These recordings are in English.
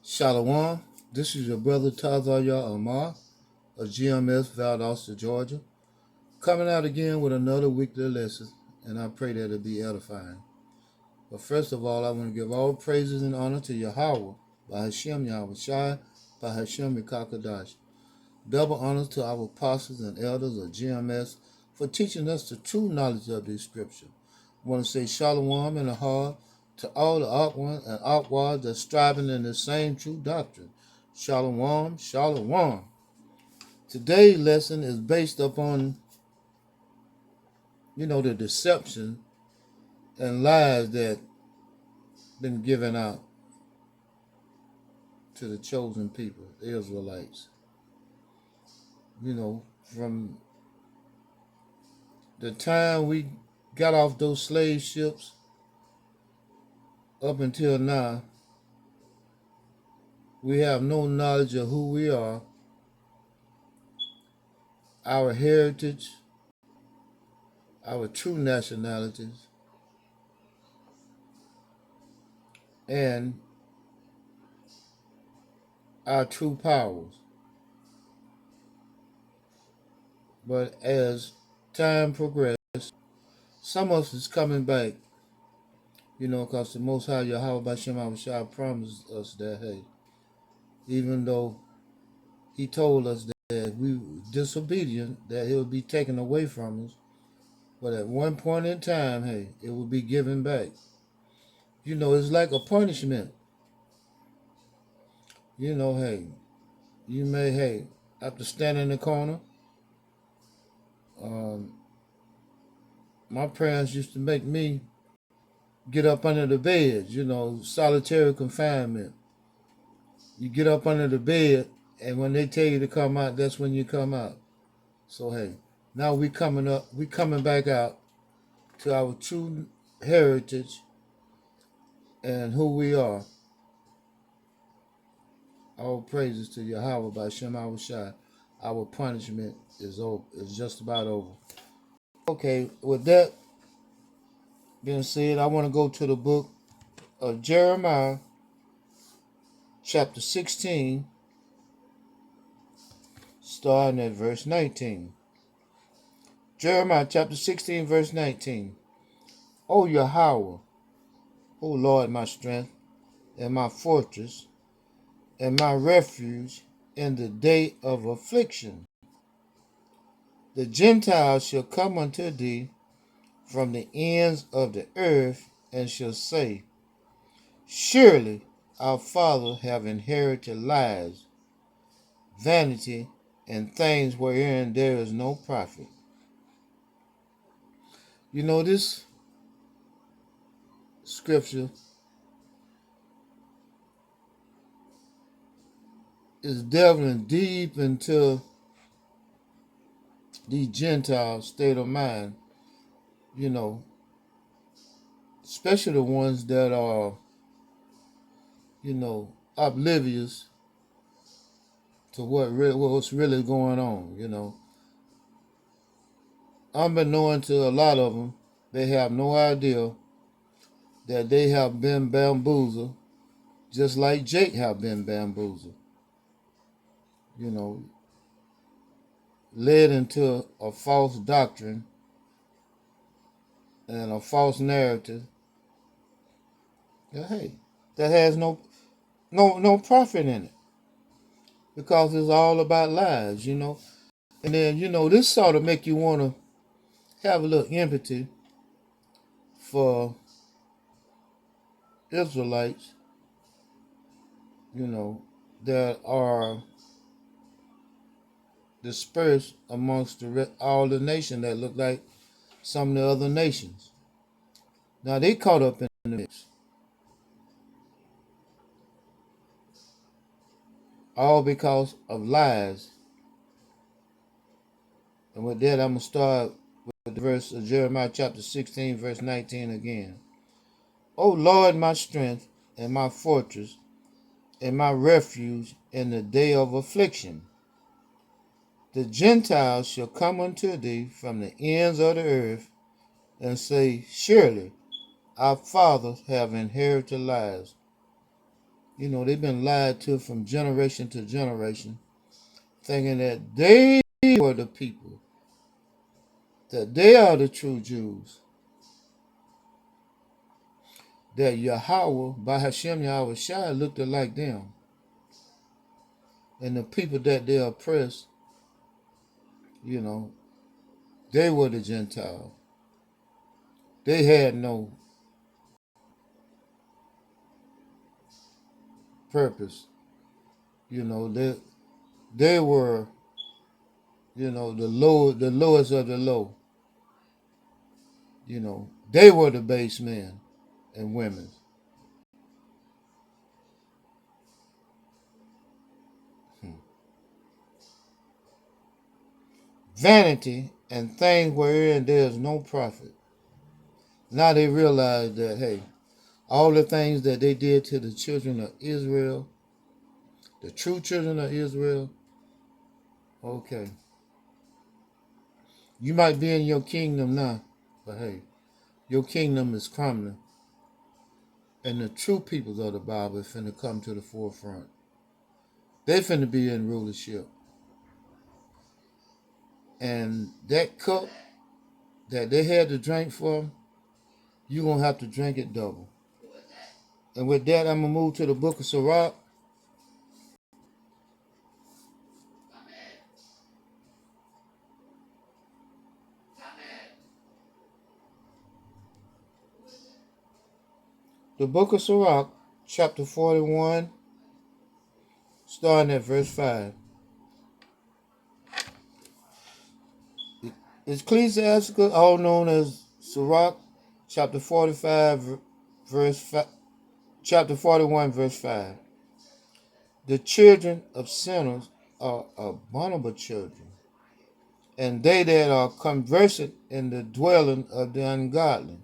Shalom. This is your brother Tazaya Amar of GMS Valdosta, Georgia, coming out again with another weekly lesson, and I pray that it be edifying. But first of all, I want to give all praises and honor to Yahweh, by Hashem Yahweh Shai, by Hashem Mikakadash. Double honors to our apostles and elders of GMS for teaching us the true knowledge of the scripture. I want to say shalom in the heart to all the Akwans and Akwas that striving in the same true doctrine. Shalom, shalom. Today's lesson is based upon, the deception and lies that been given out to the chosen people, the Israelites. From the time we got off those slave ships up until now, we have no knowledge of who we are, our heritage, our true nationalities, and our true powers. But as time progresses, some of us is coming back, because the Most High Yahweh Bashem Abishai promised us that, hey, even though he told us that we were disobedient, that it would be taken away from us, but at one point in time, hey, it will be given back. It's like a punishment. Hey, you may, have to stand in the corner. My parents used to make me get up under the bed, solitary confinement. You get up under the bed, and when they tell you to come out, that's when you come out. So, hey, now we coming back out to our true heritage and who we are. All praises to Yahweh by Shem Shai. Our punishment is over. It's just about over. Okay, with that being said, I want to go to the book of Jeremiah, chapter 16, starting at verse 19. Jeremiah chapter 16, verse 19. O Yahweh, O Lord, my strength and my fortress and my refuge in the day of affliction. The Gentiles shall come unto thee from the ends of the earth, and shall say, Surely our fathers have inherited lies, vanity, and things wherein there is no profit. This scripture is delving deep into the Gentile state of mind, especially the ones that are, oblivious to what's really going on, Unbeknown to a lot of them, they have no idea that they have been bamboozled, just like Jake have been bamboozled, led into a false doctrine and a false narrative that has no profit in it, because it's all about lies, and then this sort of make you want to have a little empathy for Israelites, that are dispersed amongst all the nations that look like some of the other nations. Now they caught up in the mix, all because of lies. And with that, I'm going to start with the verse of Jeremiah chapter 16, verse 19 again. O Lord, my strength and my fortress and my refuge in the day of affliction. The Gentiles shall come unto thee from the ends of the earth, and say, Surely our fathers have inherited lies, You know, they've been lied to from generation to generation, thinking that they were the people, that they are the true Jews, that Yahweh, by Hashem Yahweh Shai, looked like them. And the people that they oppressed, you know, they were the Gentiles. They had no purpose. You know, they were, you know, the lowest of the low. You know, they were the base men and women. Vanity and things wherein there is no profit. Now they realize that, hey, all the things that they did to the children of Israel, the true children of Israel, okay, you might be in your kingdom now, but hey, your kingdom is crumbling. And the true peoples of the Bible is finna come to the forefront. They finna be in rulership. And that cup that they had to drink from, you're going to have to drink it double. And with that, I'm going to move to the book of Sirach. The book of Sirach, chapter 41, starting at verse 5. Ecclesiastical, all known as Sirach, chapter 45, verse 5, chapter 41, verse 5. The children of sinners are abominable children, and they that are conversant in the dwelling of the ungodly.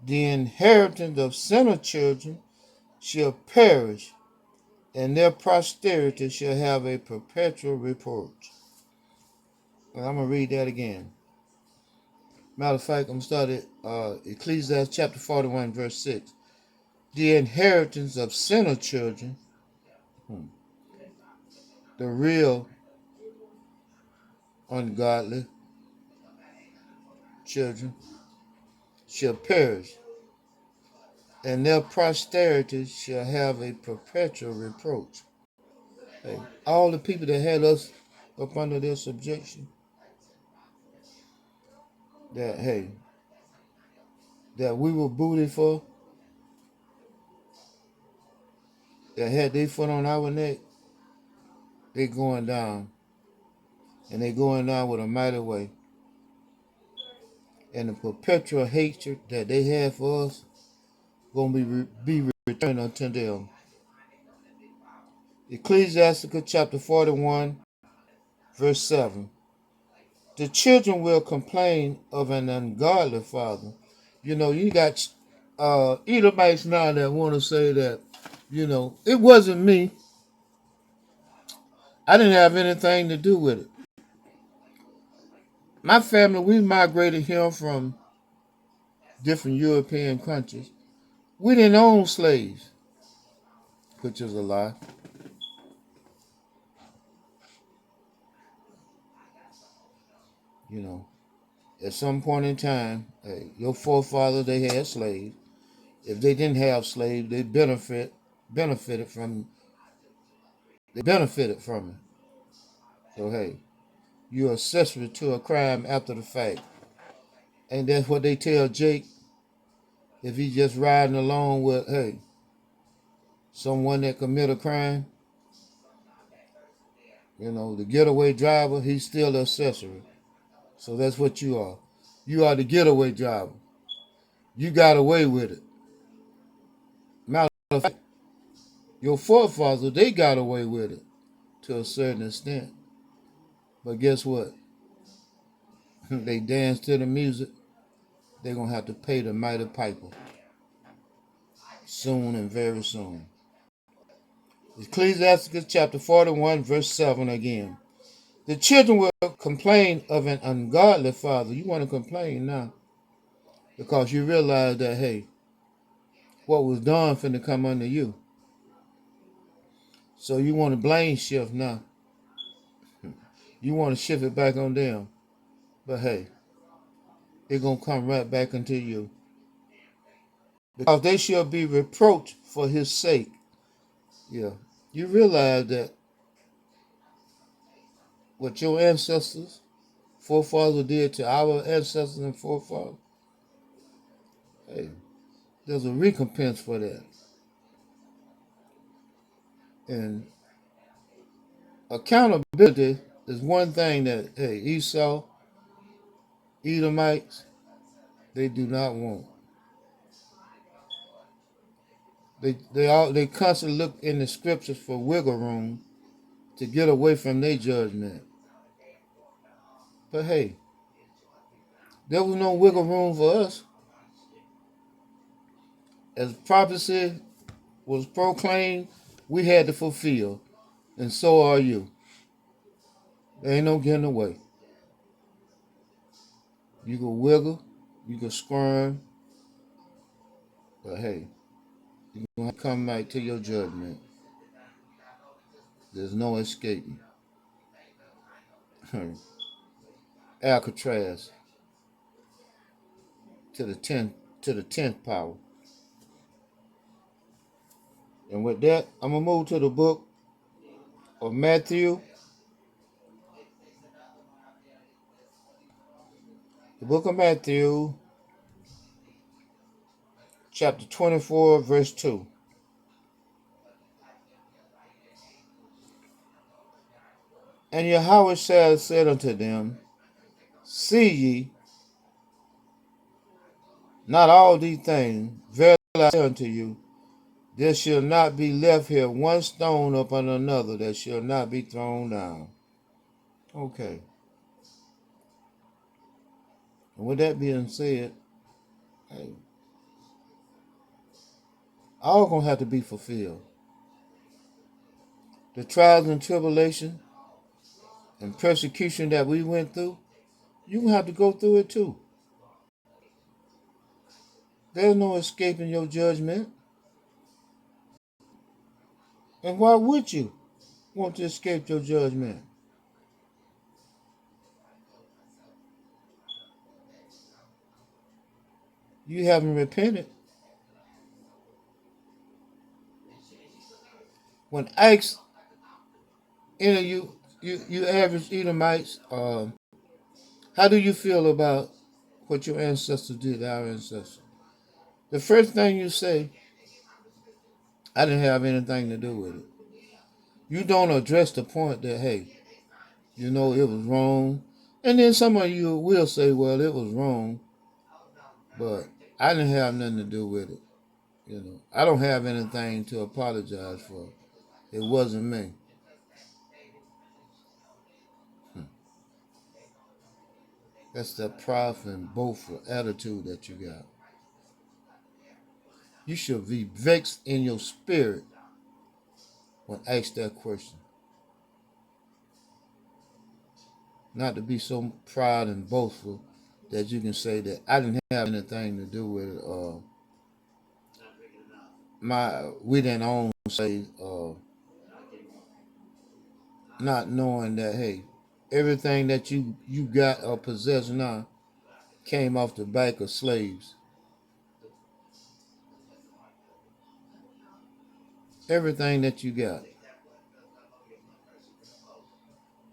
The inheritance of sinner children shall perish, and their posterity shall have a perpetual reproach. And I'm going to read that again. Matter of fact, I'm starting Ecclesiastes chapter 41, verse 6. The inheritance of sinner children, the real ungodly children, shall perish, and their posterity shall have a perpetual reproach. Hey, all the people that had us up under their subjection, that, hey, that we were booty for, that had their foot on our neck, they going down. And they going down with a mighty way. And the perpetual hatred that they have for us going to be returned unto them. Ecclesiasticus chapter 41, verse 7. The children will complain of an ungodly father. You know, you got Edomites now that want to say that, you know, it wasn't me. I didn't have anything to do with it. My family, we migrated here from different European countries. We didn't own slaves, which is a lie. You know, at some point in time, hey, your forefathers, they had slaves. If they didn't have slaves, they benefited from it. So hey, you're accessory to a crime after the fact. And that's what they tell Jake if he's just riding along with, hey, someone that commit a crime, you know, the getaway driver, he's still an accessory. So that's what you are. You are the getaway driver. You got away with it. Matter of fact, your forefathers, they got away with it to a certain extent. But guess what? They dance to the music. They're going to have to pay the mighty piper soon and very soon. Ecclesiasticus chapter 41, verse 7 again. The children will complain of an ungodly father. You want to complain now because you realize that, hey, what was done finna come under you. So you want to blame shift now. You want to shift it back on them. But hey, it's going to come right back into you. Because they shall be reproached for his sake. Yeah. You realize that what your ancestors, forefathers did to our ancestors and forefathers, hey, there's a recompense for that. And accountability is one thing that, hey, Esau, Edomites, they do not want. They constantly look in the scriptures for wiggle room to get away from their judgment. But hey, there was no wiggle room for us. As prophecy was proclaimed, we had to fulfill. And so are you. There ain't no getting away. You can wiggle, you can squirm, but hey, you're going to come back to your judgment. There's no escaping. Alcatraz to the tenth power. And with that, I'm gonna move to the book of Matthew. The book of Matthew, chapter 24, verse 2. And Yahweh said unto them, see ye not all these things? Verily I say unto you, there shall not be left here one stone upon another that shall not be thrown down. Okay. And with that being said, hey, all gonna have to be fulfilled. The trials and tribulation and persecution that we went through, you gonna have to go through it too. There's no escaping your judgment. And why would you want to escape your judgment? You haven't repented. When asked any of you average Edomites, how do you feel about what your ancestors did, our ancestors? The first thing you say, I didn't have anything to do with it. You don't address the point that, hey, you know, it was wrong. And then some of you will say, well, it was wrong, but I didn't have nothing to do with it. You know, I don't have anything to apologize for. It wasn't me. That's that prideful and boastful attitude that you got. You should be vexed in your spirit when asked that question. Not to be so proud and boastful that you can say that I didn't have anything to do with it. We didn't own slaves. Not knowing that, hey, everything that you got or possess now came off the back of slaves. Everything that you got.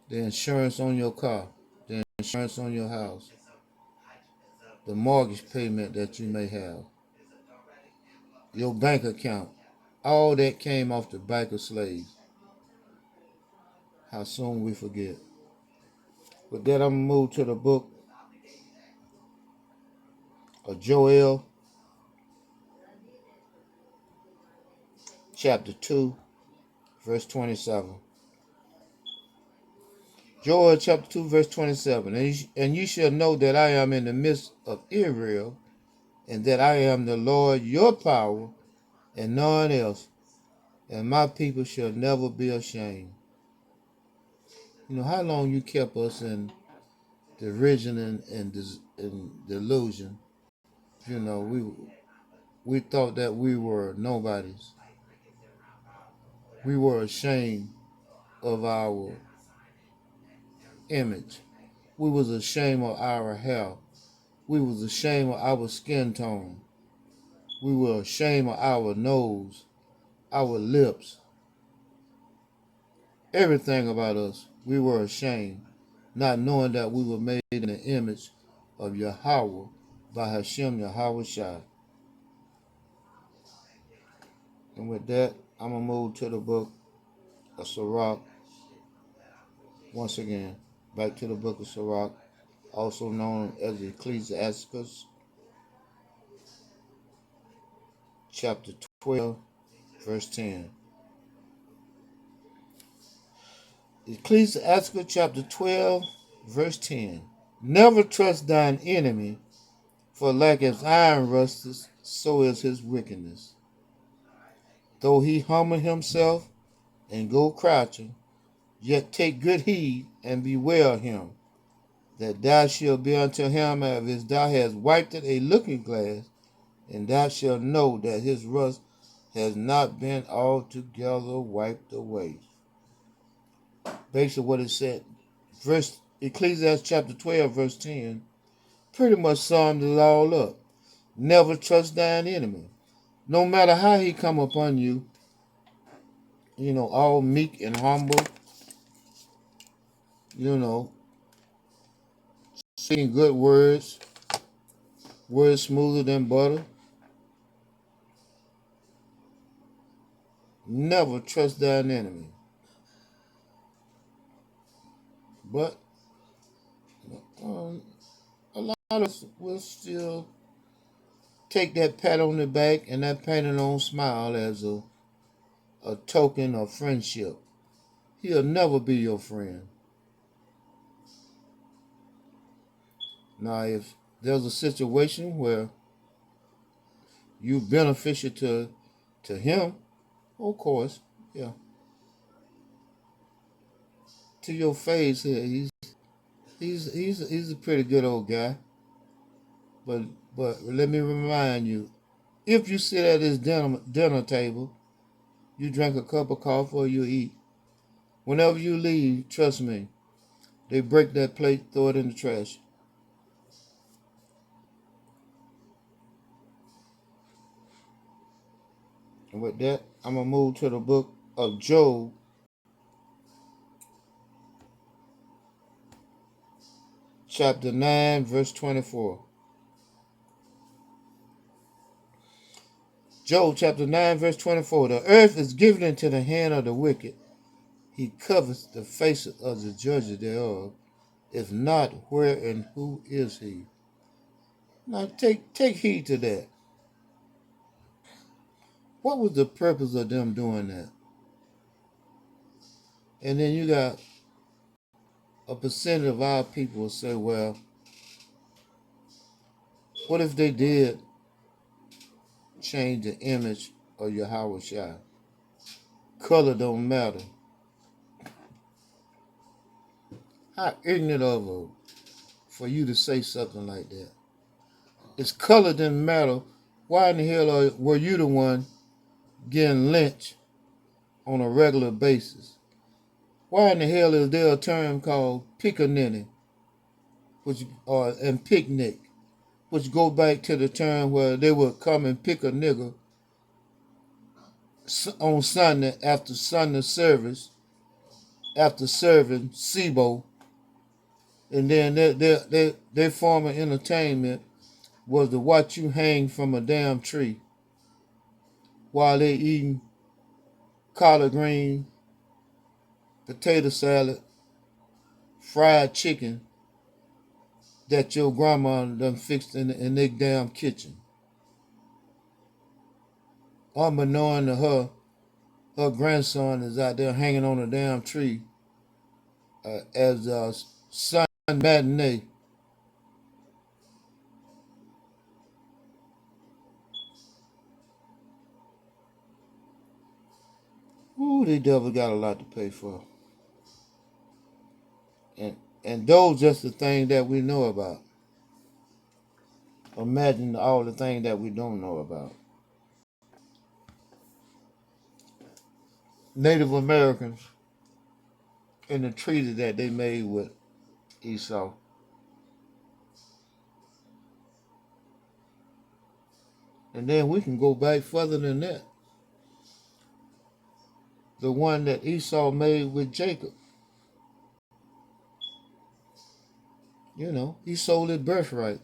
The insurance on your car, the insurance on your house, the mortgage payment that you may have, your bank account, all that came off the back of slaves. How soon we forget. With that, I'm going to move to the book of Joel, chapter 2, verse 27. Joel chapter 2, verse 27. And you shall know that I am in the midst of Israel, and that I am the Lord your power, and none else, and my people shall never be ashamed. You know, how long you kept us in derision and delusion. You know, we thought that we were nobodies. We were ashamed of our image. We was ashamed of our hair. We was ashamed of our skin tone. We were ashamed of our nose, our lips, everything about us. We were ashamed, not knowing that we were made in the image of Yahweh by Hashem Yahweh Shai. And with that, I'm going to move to the book of Sirach once again. Back to the book of Sirach, also known as Ecclesiasticus, chapter 12, verse 10. Ecclesiasticus chapter 12, verse 10. Never trust thine enemy, for like as iron rusteth, so is his wickedness. Though he humble himself and go crouching, yet take good heed and beware of him, that thou shalt be unto him as if thou hast wiped a looking glass, and thou shalt know that his rust has not been altogether wiped away. Basically what it said, Ecclesiastes chapter 12, verse 10, pretty much summed it all up. Never trust thine enemy. No matter how he come upon you, all meek and humble, saying good words, words smoother than butter. Never trust thine enemy. But a lot of us will still take that pat on the back and that painted on smile as a token of friendship. He'll never be your friend. Now, if there's a situation where you beneficial to him, of course, yeah. To your face here, he's a pretty good old guy. But let me remind you, if you sit at his dinner table, you drink a cup of coffee or you eat, whenever you leave, trust me, they break that plate, throw it in the trash. And with that, I'm going to move to the book of Job, chapter 9, verse 24. Job chapter 9, verse 24. The earth is given into the hand of the wicked. He covers the faces of the judges thereof. If not, where and who is he? Now take heed to that. What was the purpose of them doing that? And then you got a percentage of our people say, well, what if they did change the image of Yahweh Shai? Color don't matter. How ignorant of her for you to say something like that. If color didn't matter, why in the hell were you the one getting lynched on a regular basis? Why in the hell is there a term called pickaninny, and picnic, which go back to the term where they would come and pick a nigger on Sunday after Sunday service, after serving SIBO, and then their form of entertainment was to watch you hang from a damn tree while they eating collard green, potato salad, fried chicken that your grandma done fixed in their damn kitchen. Unbeknown to her grandson is out there hanging on a damn tree as Sunday matinee. Ooh, the devil got a lot to pay for. And those just the things that we know about. Imagine all the things that we don't know about. Native Americans in the treaty that they made with Esau. And then we can go back further than that. The one that Esau made with Jacob. You know, he sold his birthright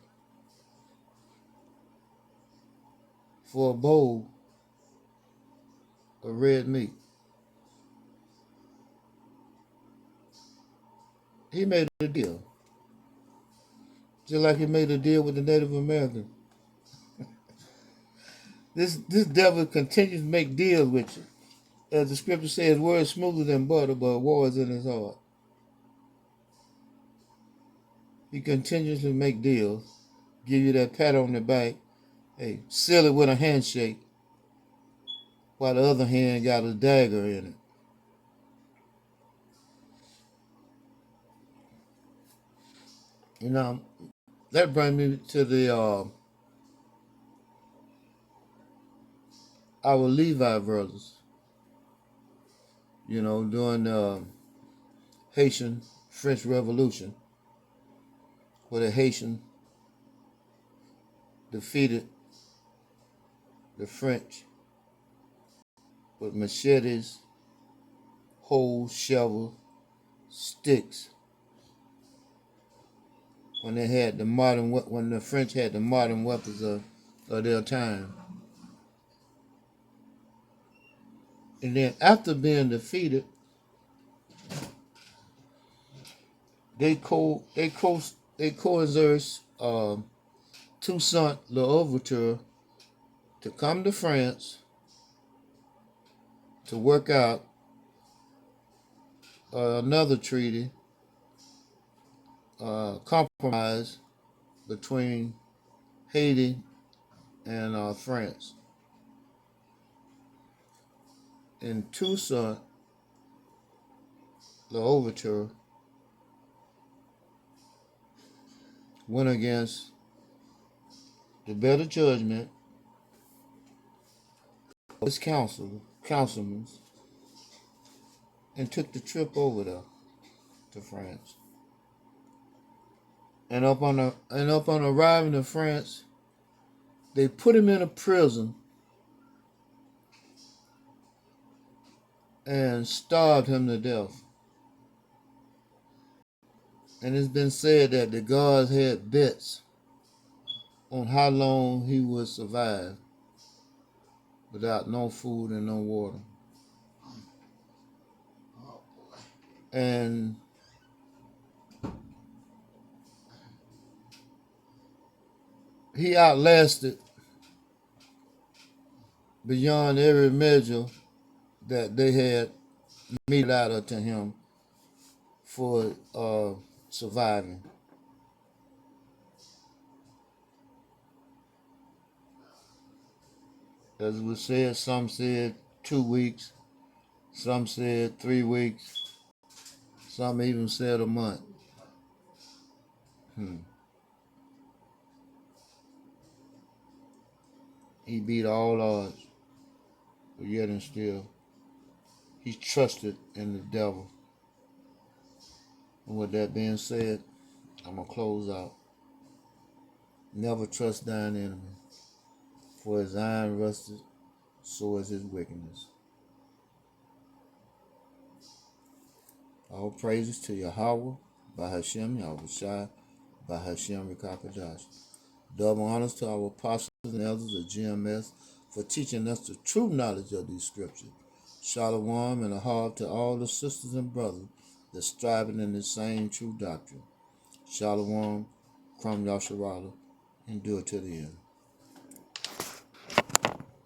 for a bowl of red meat. He made a deal. Just like he made a deal with the Native Americans. This devil continues to make deals with you. As the scripture says, words smoother than butter, but war is in his heart. He continues to make deals, give you that pat on the back, hey, seal it with a handshake, while the other hand got a dagger in it. You know, that brings me to the our Levi brothers. You know, during the Haitian French Revolution, where the Haitian defeated the French with machetes, hoes, shovels, sticks. When the French had the modern weapons of their time. And then after being defeated, they coerced Toussaint L'Ouverture to come to France to work out another treaty, compromise between Haiti and France. And Toussaint L'Ouverture went against the better judgment of his councilmen, and took the trip over there to France. And upon arriving in France, they put him in a prison and starved him to death. And it's been said that the gods had bets on how long he would survive without no food and no water. And he outlasted beyond every measure that they had meted out to him for surviving. As it was said, some said 2 weeks, some said 3 weeks, some even said a month. He beat all odds, but yet and still, he trusted in the devil. And with that being said, I'm going to close out. Never trust thine enemy, for as iron rusted, so is his wickedness. All praises to Yahweh, by Hashem Yahushai, by Hashem Rekakadash. Double honors to our apostles and elders of GMS for teaching us the true knowledge of these scriptures. Shalom and a heart to all the sisters and brothers that striving in the same true doctrine. Shalom, Kram Yasharala, endure to the end.